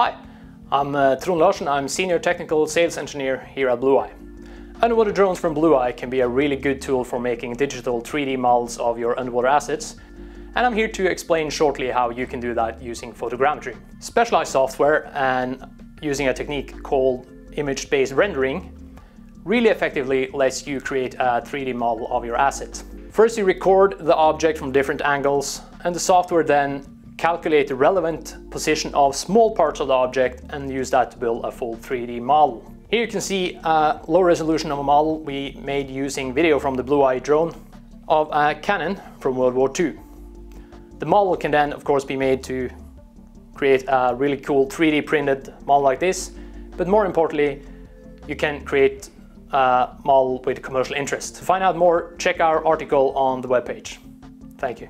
Hi, I'm Trond Larsen. I'm Senior Technical Sales Engineer here at Blueye. Underwater drones from Blueye can be a really good tool for making digital 3D models of your underwater assets, and I'm here to explain shortly how you can do that using Photogrammetry. Specialized software and using a technique called image-based rendering really effectively lets you create a 3D model of your asset. First you record the object from different angles, and the software then calculate the relevant position of small parts of the object and use that to build a full 3D model. Here you can see a low resolution of a model we made using video from the Blueye drone of a cannon from World War II. The model can then of course be made to create a really cool 3D printed model like this, but more importantly you can create a model with commercial interest. To find out more, check our article on the webpage. Thank you.